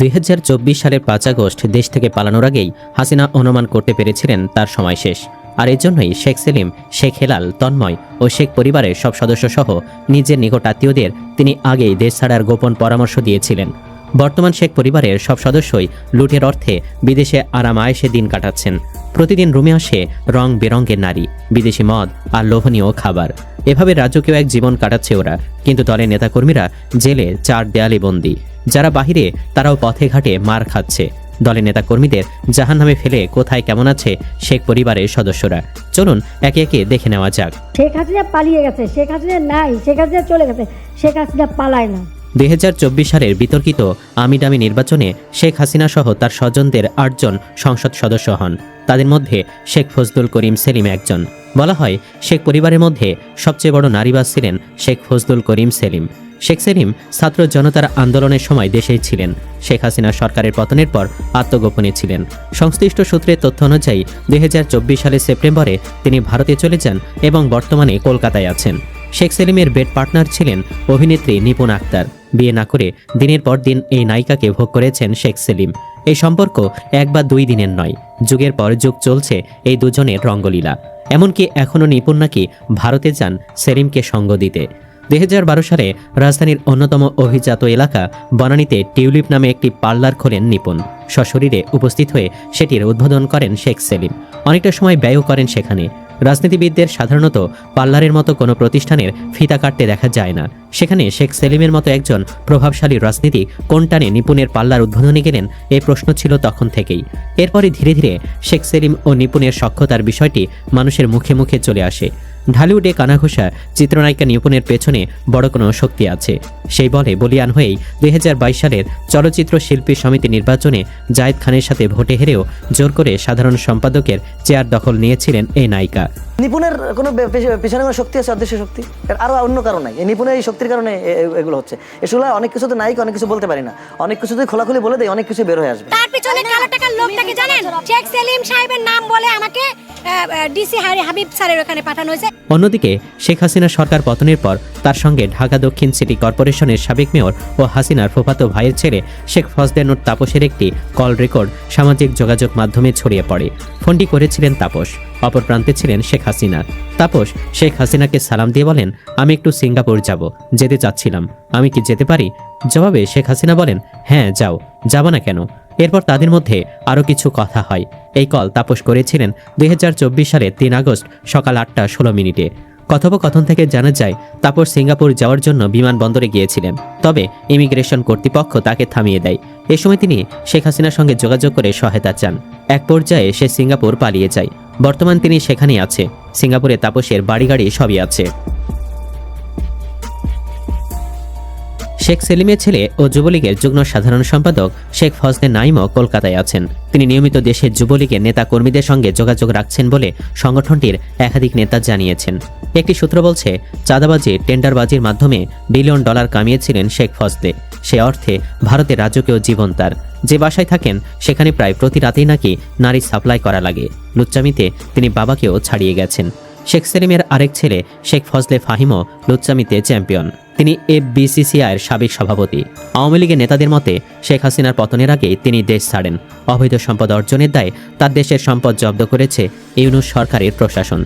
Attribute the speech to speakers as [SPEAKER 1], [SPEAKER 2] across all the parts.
[SPEAKER 1] 2024 সালের 5 আগস্ট দেশ থেকে পালানোর আগেই হাসিনা অনুমান করতে পেরেছিলেন তার সময় শেষ। আর এর জন্যই শেখ সেলিম, শেখ হেলাল, তন্ময় ও শেখ পরিবারের সব সদস্য সহ নিজের নিকট আত্মীয়দের তিনি আগেই দেশ ছাড়ার গোপন পরামর্শ দিয়েছিলেন। বর্তমান শেখ পরিবারের সব সদস্যই লুটের অর্থে বিদেশে আরাম আয়েশে দিন কাটাচ্ছেন। প্রতিদিন রুমে আসে রং বেরঙের নারী, বিদেশি মদ আর লোভনীয় খাবার। এভাবে রাজকীয় এক জীবন কাটাচ্ছে ওরা, কিন্তু দলের নেতাকর্মীরা জেলে 4 দেয়ালে বন্দী। যারা বাহিরে তারাও পথে ঘাটে মার খাচ্ছে। দলের নেতাকর্মীদের জাহান্নামে ফেলে কোথায় কেমন আছে শেখ পরিবারের সদস্যরা, চলুন একে একে দেখে নেওয়া যাক।
[SPEAKER 2] শেখ হাসিনা পালিয়ে গেছে, শেখ হাসিনা নাই, শেখ হাসিনা চলে গেছে, শেখ হাসিনা পালায় না।
[SPEAKER 1] 2024 সালের বিতর্কিত আমিডামি নির্বাচনে শেখ হাসিনা সহ তার স্বজনদের 8 জন সংসদ সদস্য হন। তাদের মধ্যে শেখ ফজলুল করিম সেলিম একজন। বলা হয় শেখ পরিবারের মধ্যে সবচেয়ে বড় নারীবাদ ছিলেন শেখ ফজলুল করিম সেলিম। শেখ সেলিম ছাত্র জনতার আন্দোলনের সময় দেশেই ছিলেন। শেখ হাসিনা সরকারের পতনের পর আত্মগোপনে ছিলেন। সংশ্লিষ্ট সূত্রের তথ্য অনুযায়ী 2024 সালের সেপ্টেম্বরে তিনি ভারতে চলে যান এবং বর্তমানে কলকাতায় আছেন। শেখ সেলিমের বেড পার্টনার ছিলেন অভিনেত্রী নিপুণ আক্তার। বিয়ে না করে দিনের পর দিন এই নায়িকাকে ভোগ করেছেন শেখ সেলিম। এই সম্পর্ক 1 বা 2 দিনের নয়, যুগের পর যুগ চলছে এই দুজনের রঙ্গলীলা। এমনকি এখনও নিপুণ নাকি ভারতে যান সেলিমকে সঙ্গ দিতে। 2012 সালে রাজধানীর অন্যতম অভিজাত এলাকা বনানীতে টিউলিপ নামে একটি পার্লার খোলেন নিপুণ। সশরীরে উপস্থিত হয়ে সেটির উদ্বোধন করেন শেখ সেলিম। অনেকটা সময় ব্যয়ও করেন সেখানে। রাজনীতিবিদদের সাধারণত পার্লারের মতো কোনো প্রতিষ্ঠানের ফিতা কাটতে দেখা যায় না। সেখানে শেখ সেলিমের মতো একজন প্রভাবশালী রাজনীতি কোন টানে নিপুণের পার্লার উদ্বোধনে গেলেন, এই প্রশ্ন ছিল তখন থেকেই। এরপরে ধীরে ধীরে শেখ সেলিম ও নিপুণের সখ্যতার বিষয়টি মানুষের মুখে মুখে চলে আসে। ঢালিউডে কানাঘোষা চিত্রনায়িকা নিপুণের পেছনে বড় কোনো শক্তি আছে, সেই বলে বলিয়ান হয়েই 2022 সালের চলচ্চিত্র শিল্পী সমিতি নির্বাচনে জায়েদ খানের সাথে ভোটে হেরেও জোর করে সাধারণ সম্পাদকের চেয়ার দখল নিয়েছিলেন এই নায়িকা।
[SPEAKER 3] নিপুণের কোনো পেছনে কোনো শক্তি আছে, অদৃশ্য শক্তি, আরও অন্য কারণ নাই। এই নিপুণের এই শক্তির কারণে এগুলো হচ্ছে। এগুলো অনেক কিছুতে নায়িকা অনেক কিছু বলতে পারি না, অনেক কিছুতে খোলাখুলি বলে দেয়, অনেক কিছু বের হয়ে আসবে।
[SPEAKER 4] তার পিছনে কালো টাকার লোকটাকে জানেন? শেখ সেলিম সাহেবের নাম বলে আমাকে ডিসি হাবিব স্যারের ওখানে পাঠানো হয়েছে।
[SPEAKER 1] অন্যদিকে শেখ হাসিনা সরকার পতনের পর তার সঙ্গে ঢাকা দক্ষিণ সিটি কর্পোরেশনের সাবেক মেয়র ও হাসিনার ফুফাতো ভাইয়ের ছেলে শেখ ফজলেনুর তাপসের একটি কল রেকর্ড সামাজিক যোগাযোগ মাধ্যমে ছড়িয়ে পড়ে। ফোনটি করেছিলেন তাপস, অপর প্রান্তে ছিলেন শেখ হাসিনা। তাপস শেখ হাসিনাকে সালাম দিয়ে বলেন, আমি একটু সিঙ্গাপুর যেতে চাচ্ছিলাম, আমি কি যেতে পারি? জবাবে শেখ হাসিনা বলেন, হ্যাঁ যাও, যাব না কেন? এরপর তাদের মধ্যে আরও কিছু কথা হয়। এই কল তাপস করেছিলেন 2024 সালের 3 আগস্ট সকাল 8:16। কথোপকথন থেকে জানা যায় তাপস সিঙ্গাপুর যাওয়ার জন্য বিমানবন্দরে গিয়েছিলেন, তবে ইমিগ্রেশন কর্তৃপক্ষ তাকে থামিয়ে দেয়। এ সময় তিনি শেখ হাসিনার সঙ্গে যোগাযোগ করে সহায়তা চান। এক পর্যায়ে সে সিঙ্গাপুর পালিয়ে যায়। বর্তমান তিনি সেখানেই আছে। সিঙ্গাপুরে তাপসের বাড়িগাড়ি সবই আছে। শেখ সেলিমের ছেলে ও যুবলীগের যুগ্ম সাধারণ সম্পাদক শেখ ফজলে নাইমও কলকাতায় আছেন। তিনি নিয়মিত দেশের যুবলীগের নেতা কর্মীদের সঙ্গে যোগাযোগ রাখছেন বলে সংগঠনটির একাধিক নেতা জানিয়েছেন। একটি সূত্র বলছে, চাঁদাবাজি, টেন্ডারবাজির মাধ্যমে $বিলিয়ন কামিয়েছিলেন শেখ ফজলে। সে অর্থে ভারতের রাজকীয় জীবন তার। যে বাসায় থাকেন সেখানে প্রায় প্রতি রাতেই নাকি নারী সাপ্লাই করা লাগে। লুচ্চামিতে তিনি বাবাকেও ছাড়িয়ে গেছেন। শেখ সেলিমের আরেক ছেলে শেখ ফজলে ফাহিমও লুচ্চামিতে চ্যাম্পিয়ন। তিনি FBCCIর সাবেক সভাপতি। আওয়ামী লীগের নেতাদের মতে শেখ হাসিনার পতনের আগেই তিনি দেশ ছাড়েন। অবৈধ সম্পদ অর্জনের দায়ে তার দেশের সম্পদ জব্দ করেছে ইউনূস সরকারের প্রশাসন।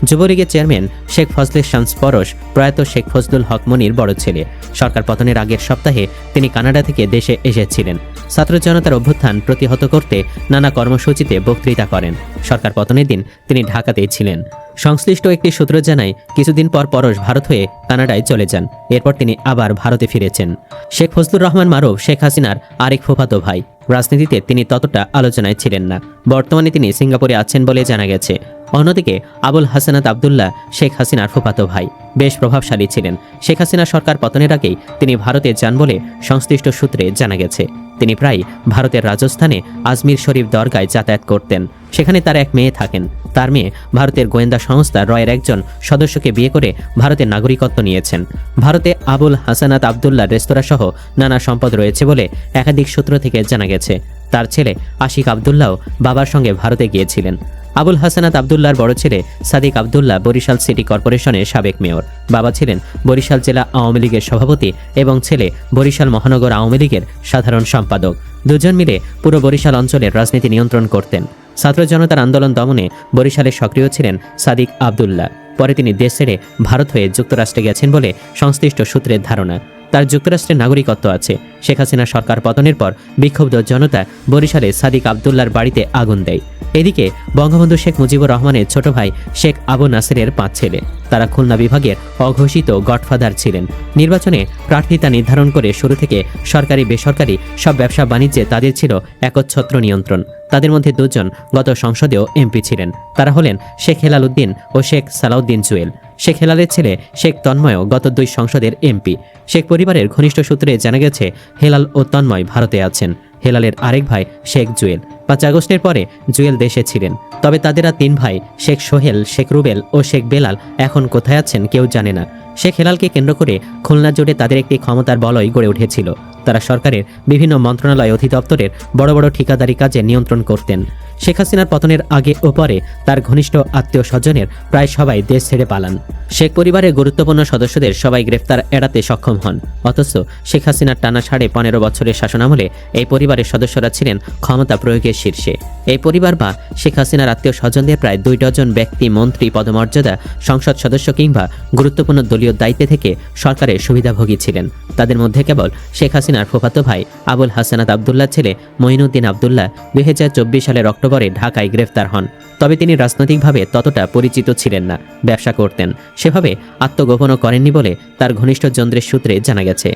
[SPEAKER 1] যুবলীগের চেয়ারম্যান শেখ ফজলে শামস পরশ প্রয়াত শেখ ফজলুল হক মনির বড় ছেলে। সরকার পতনের আগের সপ্তাহে তিনি কানাডা থেকে দেশে এসেছিলেন। ছাত্র জনতার অভ্যুত্থান প্রতিহত করতে নানা কর্মসূচিতে বক্তৃতা করেন। সরকার পতনের দিন তিনি ঢাকাতেই ছিলেন। সংশ্লিষ্ট একটি সূত্র জানায়, কিছুদিন পর পরশ ভারত হয়ে কানাডায় চলে যান। এরপর তিনি আবার ভারতে ফিরেছেন। শেখ ফজলুর রহমান মারুফ শেখ হাসিনার আরেক ফুফাতো ভাই। রাজনীতিতে তিনি ততটা আলোচনায় ছিলেন না। বর্তমানে তিনি সিঙ্গাপুরে আছেন বলে জানা গেছে। অন্যদিকে আবুল হাসানাত আবদুল্লাহ শেখ হাসিনার ফুফাতো ভাই, বেশ প্রভাবশালী ছিলেন। শেখ হাসিনা সরকার পতনের আগেই তিনি ভারতে যান বলে সংশ্লিষ্ট সূত্রে জানা গেছে। তিনি প্রায় ভারতের রাজস্থানে আজমির শরীফ দরগায় যাতায়াত করতেন। সেখানে তার এক মেয়ে থাকেন। তার মেয়ে ভারতের গোয়েন্দা সংস্থা রয়ের একজন সদস্যকে বিয়ে করে ভারতের নাগরিকত্ব নিয়েছেন। ভারতে আবুল হাসানাত আবদুল্লাহ রেস্তোরাঁ সহ নানা সম্পদ রয়েছে বলে একাধিক সূত্র থেকে জানা গেছে। তার ছেলে আশিক আবদুল্লাহও বাবার সঙ্গে ভারতে গিয়েছিলেন। আবুল হাসানাত আবদুল্লাহর বড় ছেলে সাদিক আবদুল্লাহ বরিশাল সিটি কর্পোরেশনের সাবেক মেয়র। বাবা ছিলেন বরিশাল জেলা আওয়ামী লীগের সভাপতি এবং ছেলে বরিশাল মহানগর আওয়ামী লীগের সাধারণ সম্পাদক। দুজন মিলে পুরো বরিশাল অঞ্চলের রাজনীতি নিয়ন্ত্রণ করতেন। ছাত্র জনতার আন্দোলন দমনে বরিশালে সক্রিয় ছিলেন সাদিক আবদুল্লাহ। পরে তিনি দেশ ছেড়ে ভারত হয়ে যুক্তরাষ্ট্রে গেছেন বলে সংশ্লিষ্ট সূত্রের ধারণা। তার যুক্তরাষ্ট্রের নাগরিকত্ব আছে। শেখ হাসিনা সরকার পতনের পর বিক্ষুব্ধ জনতা বরিশালে সাদিক আবদুল্লার বাড়িতে আগুন দেয়। এদিকে বঙ্গবন্ধু শেখ মুজিবুর রহমানের ছোট ভাই শেখ আবু নাসেরের 5 ছেলে। তারা খুলনা বিভাগের অঘোষিত গডফাদার ছিলেন। নির্বাচনে প্রার্থিতা নির্ধারণ করে শুরু থেকে সরকারি বেসরকারি সব ব্যবসা বাণিজ্যে তাদের ছিল একচ্ছত্র নিয়ন্ত্রণ। তাদের মধ্যে 2 জন গত সংসদেও এমপি ছিলেন। তারা হলেন শেখ হেলাল উদ্দিন ও শেখ সালাউদ্দিন জুয়েল। শেখ হেলালের ছেলে শেখ তন্ময়ও গত 2 সংসদের এমপি। শেখ পরিবারের ঘনিষ্ঠ সূত্রে জানা গেছে হেলাল ও তন্ময় ভারতে আছেন। হেলালের আরেক ভাই শেখ জুয়েল 5 আগস্টের পরে জুয়েল দেশে ছিলেন। তবে তাদের 3 ভাই শেখ সোহেল, শেখ রুবেল ও শেখ বেলাল এখন কোথায় আছেন কেউ জানে না। শেখ হেলালকে কেন্দ্র করে খুলনা জুড়ে তাদের একটি ক্ষমতার বলয় গড়ে উঠেছিল। তারা সরকারের বিভিন্ন মন্ত্রণালয় অধিদপ্তরের বড় বড় ঠিকাদারি কাজে নিয়ন্ত্রণ করতেন। শেখ হাসিনার পতনের আগে ও পরে তার ঘনিষ্ঠ আত্মীয় স্বজনের প্রায় সবাই দেশ ছেড়ে পালান। শেখ পরিবারের গুরুত্বপূর্ণ সদস্যদের সবাই গ্রেফতার এড়াতে সক্ষম হন। অথচ শেখ হাসিনার টানা 15.5 বছরের শাসনামলে এই পরিবারের সদস্যরা ছিলেন ক্ষমতা প্রয়োগের শীর্ষে। এই পরিবার বা শেখ হাসিনার আত্মীয় স্বজনদের প্রায় 2 ডজন ব্যক্তি মন্ত্রী, পদমর্যাদা, সংসদ সদস্য কিংবা গুরুত্বপূর্ণ দলীয় দায়িত্বে থেকে সরকারের সুবিধাভোগী ছিলেন। তাদের মধ্যে কেবল শেখ হাসিনার ফুফাতো ভাই আবুল হাসানাত আবদুল্লাহ ছেলে মঈনুদ্দিন আবদুল্লাহ 2024 সালের অক্টোবরে ঢাকায় গ্রেফতার হন। তবে তিনি রাজনৈতিকভাবে ততটা পরিচিত ছিলেন না, ব্যবসা করতেন। সেভাবে আত্মগোপনও করেননি বলে তার ঘনিষ্ঠ জনদের সূত্রে জানা গেছে।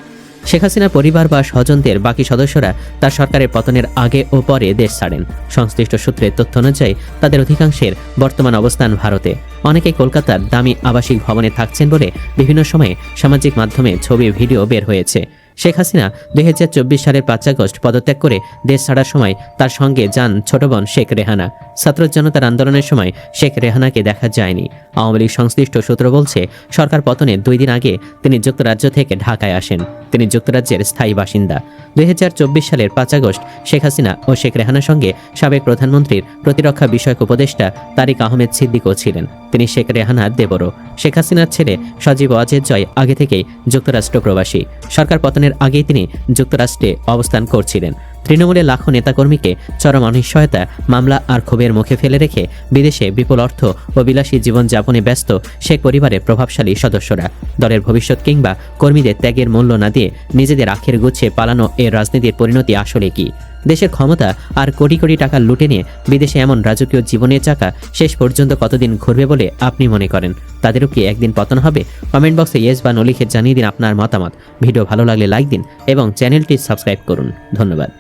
[SPEAKER 1] শেখ হাসিনার পরিবার বা স্বজনদের বাকি সদস্যরা তার সরকারের পতনের আগে ও পরে দেশ ছাড়েন। সংশ্লিষ্ট সূত্রের তথ্য অনুযায়ী তাদের অধিকাংশের বর্তমান অবস্থান ভারতে। অনেকে কলকাতার দামি আবাসিক ভবনে থাকছেন বলে বিভিন্ন সময়ে সামাজিক মাধ্যমে ছবি, ভিডিও বের হয়েছে। শেখ হাসিনা 2024 সালের 5 আগস্ট পদত্যাগ করে দেশ ছাড়ার সময় তার সঙ্গে যান ছোট বোন শেখ রেহানা। ছাত্র জনতার আন্দোলনের সময় শেখ রেহানাকে দেখা যায়নি। আওয়ামী লীগ সংশ্লিষ্ট সূত্র বলছে, সরকার পতনের 2 দিন আগে তিনি যুক্তরাজ্য থেকে ঢাকায় আসেন। তিনি যুক্তরাজ্যের স্থায়ী বাসিন্দা। 2024 সালের 5 আগস্ট শেখ হাসিনা ও শেখ রেহানার সঙ্গে সাবেক প্রধানমন্ত্রীর প্রতিরক্ষা বিষয়ক উপদেষ্টা তারিক আহমেদ সিদ্দিকও ছিলেন। তিনি শেখ রেহানার দেবরও। শেখ হাসিনার ছেলে সজীব ওয়াজেদ জয় আগে থেকেই যুক্তরাষ্ট্র প্রবাসী। সরকার পতনের আগেই তিনি যুক্তরাষ্ট্রে অবস্থান করছিলেন। তৃণমূলের লাখো নেতাকর্মীকে চরম অনিশ্চয়তা, মামলা আর ক্ষোভের মুখে ফেলে রেখে বিদেশে বিপুল অর্থ ও বিলাসী জীবনযাপনে ব্যস্ত শেখ পরিবারের প্রভাবশালী সদস্যরা দলের ভবিষ্যৎ কিংবা কর্মীদের ত্যাগের মূল্য না দিয়ে নিজেদের আখের গুছিয়ে পালানো এর রাজনীতির পরিণতি আসলে কি? দেশের ক্ষমতা আর কোটি কোটি টাকা লুটে নিয়ে বিদেশে এমন রাজকীয় জীবনের চাকা শেষ পর্যন্ত কতদিন ঘুরবে বলে আপনি মনে করেন? তাদেরও কি একদিন পতন হবে? কমেন্ট বক্সে ইয়েস বা নো লিখে জানিয়ে দিন আপনার মতামত। ভিডিও ভালো লাগলে লাইক দিন এবং চ্যানেলটি সাবস্ক্রাইব করুন। ধন্যবাদ।